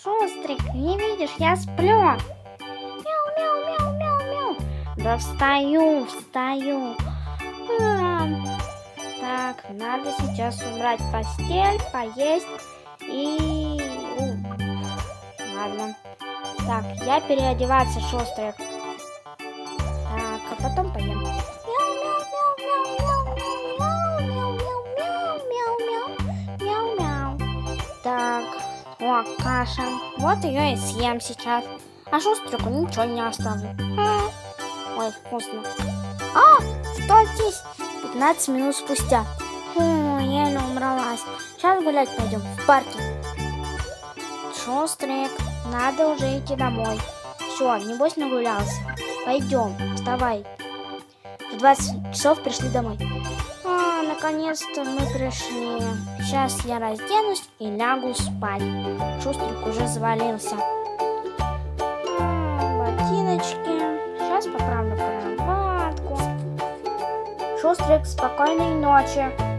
Шустрик, не видишь, я сплю. Мяу, мяу, мяу, мяу, мяу. Да встаю. Так, надо сейчас убрать постель, поесть и... Ладно. Так, я переодеваться, Шустрик. Так, а потом поем. Так, о, каша. Вот ее и съем сейчас. А Шустрику ничего не оставлю. Ой, вкусно. А, что здесь? 15 минут спустя. Еле убралась. Сейчас гулять пойдем в парке. Шустрик, надо уже идти домой. Все, небось нагулялся. Пойдем, вставай. В 20 часов пришли домой. Наконец-то мы пришли. Сейчас я разденусь и лягу спать. Шустрик уже завалился. Ботиночки. Сейчас поправлю кроватку. Шустрик, спокойной ночи.